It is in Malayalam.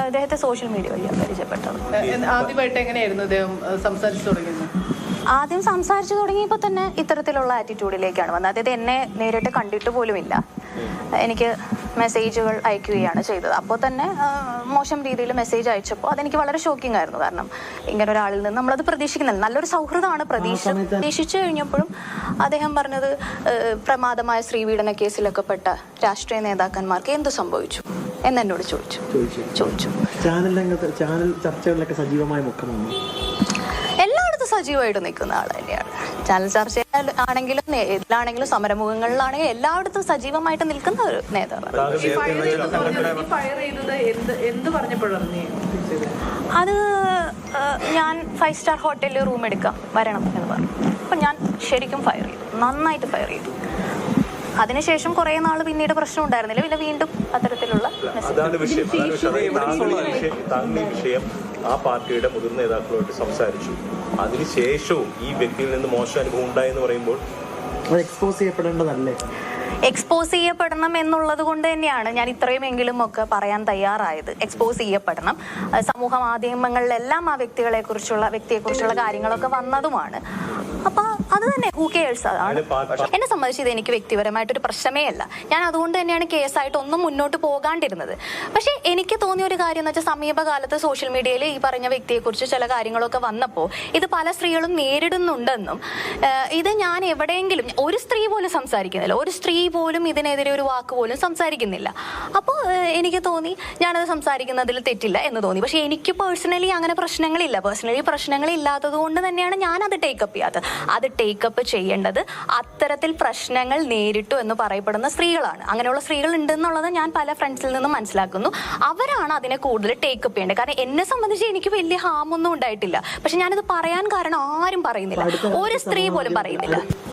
അദ്ദേഹത്തെ സോഷ്യൽ മീഡിയ വഴിയാണ് പരിചയപ്പെട്ടത്. ആദ്യമായിട്ട് എങ്ങനെയായിരുന്നു അദ്ദേഹം സംസാരിച്ചു തുടങ്ങിയത്? ആദ്യം സംസാരിച്ചു തുടങ്ങിയപ്പോൾ തന്നെ ഇത്തരത്തിലുള്ള ആറ്റിറ്റ്യൂഡിലേക്കാണ് വന്നത്. അതായത് എന്നെ നേരിട്ട് കണ്ടിട്ട് പോലുമില്ല, എനിക്ക് മെസ്സേജുകൾ അയക്കുകയാണ് ചെയ്തത്. അപ്പോൾ തന്നെ മോശം രീതിയിൽ മെസ്സേജ് അയച്ചപ്പോൾ അതെനിക്ക് വളരെ ഷോക്കിംഗ് ആയിരുന്നു. കാരണം ഇങ്ങനെ ഒരാളിൽ നിന്ന് നമ്മളത് പ്രതീക്ഷിക്കുന്നില്ല. നല്ലൊരു സൗഹൃദമാണ് പ്രതീക്ഷിച്ചു കഴിഞ്ഞപ്പോഴും അദ്ദേഹം പറഞ്ഞത് പ്രമാദമായ സ്ത്രീപീഡന കേസിലൊക്കെ പെട്ട രാഷ്ട്രീയ നേതാക്കന്മാർക്ക് എന്ത് സംഭവിച്ചു എന്നോട് ചോദിച്ചു. ചാനൽ ചർച്ചകളിലൊക്കെ സജീവമായ മുഖമാണ്. എല്ലായിടത്തും സജീവമായിട്ട് നിൽക്കുന്ന ആൾ തന്നെയാണ്. ചാനൽ ചർച്ച ആണെങ്കിലും ഇതിലാണെങ്കിലും സമരമുഖങ്ങളിലാണെങ്കിലും എല്ലായിടത്തും സജീവമായിട്ട് നിൽക്കുന്ന ഒരു നേതാവാണ്. അത് ഞാൻ 5 സ്റ്റാർ ഹോട്ടലിൽ റൂം എടുക്കാം വരണം എന്ന് പറഞ്ഞു. അപ്പം ഞാൻ ശരിക്കും ഫയർ ചെയ്തു, നന്നായിട്ട് ഫയർ ചെയ്തു. അതിനുശേഷം കുറെ നാൾ പിന്നീട് പ്രശ്നം ഉണ്ടായിരുന്നില്ല. പിന്നെ വീണ്ടും അത്തരത്തിലുള്ള വിഷയം ആ പാർട്ടിയുടെ മുതിർന്ന നേതാക്കളോട് സംസാരിച്ചു. അതിനുശേഷവും ഈ വ്യക്തിയിൽ നിന്ന് മോശം അനുഭവം ഉണ്ടായെന്ന് പറയുമ്പോൾ എക്സ്പോസ് ചെയ്യപ്പെടേണ്ടതല്ലേ? എക്സ്പോസ് ചെയ്യപ്പെടണം എന്നുള്ളത് കൊണ്ട് തന്നെയാണ് ഞാൻ ഇത്രയുമെങ്കിലും ഒക്കെ പറയാൻ തയ്യാറായത്. എക്സ്പോസ് ചെയ്യപ്പെടണം. സമൂഹ മാധ്യമങ്ങളിലെല്ലാം ആ വ്യക്തിയെക്കുറിച്ചുള്ള കാര്യങ്ങളൊക്കെ വന്നതുമാണ്. അപ്പൊ അത് തന്നെ ഹൂ കെയേഴ്സ്. അതാണ് എന്നെ സംബന്ധിച്ച് ഇത് എനിക്ക് വ്യക്തിപരമായിട്ടൊരു പ്രശ്നമേ അല്ല. ഞാൻ അതുകൊണ്ട് തന്നെയാണ് കേസായിട്ട് ഒന്നും മുന്നോട്ട് പോകാണ്ടിരുന്നത്. പക്ഷെ എനിക്ക് തോന്നിയ ഒരു കാര്യം എന്ന് വെച്ചാൽ സമീപകാലത്ത് സോഷ്യൽ മീഡിയയിൽ ഈ പറഞ്ഞ വ്യക്തിയെക്കുറിച്ച് ചില കാര്യങ്ങളൊക്കെ വന്നപ്പോൾ ഇത് പല സ്ത്രീകളും നേരിടുന്നുണ്ടെന്നും ഇത് ഞാൻ എവിടെയെങ്കിലും ഒരു സ്ത്രീ പോലും സംസാരിക്കുന്നില്ല, ഒരു സ്ത്രീ പോലും ഇതിനെതിരെ ഒരു വാക്ക് പോലും സംസാരിക്കുന്നില്ല. അപ്പോൾ എനിക്ക് തോന്നി ഞാനത് സംസാരിക്കുന്നതിൽ തെറ്റില്ല എന്ന് തോന്നി. പക്ഷെ എനിക്ക് പേഴ്സണലി അങ്ങനെ പ്രശ്നങ്ങളില്ലാത്തത് കൊണ്ട് തന്നെയാണ് ഞാനത് ടേക്കപ്പ് ചെയ്യാത്തത്. അത് ടേക്കപ്പ് ചെയ്യേണ്ടത് അത്തരത്തിൽ പ്രശ്നങ്ങൾ നേരിട്ടു എന്ന് പറയപ്പെടുന്ന സ്ത്രീകളാണ്. അങ്ങനെയുള്ള സ്ത്രീകൾ ഉണ്ടെന്നുള്ളത് ഞാൻ പല ഫ്രണ്ട്സിൽ നിന്നും മനസ്സിലാക്കുന്നു. അവരാണ് അതിനെ കൂടുതൽ ടേക്കപ്പ് ചെയ്യേണ്ടത്. കാരണം എന്നെ സംബന്ധിച്ച് എനിക്ക് വലിയ ഹാമൊന്നും ഉണ്ടായിട്ടില്ല. പക്ഷെ ഞാനത് പറയാൻ കാരണം ആരും പറയുന്നില്ല, ഒരു സ്ത്രീ പോലും പറയുന്നില്ല.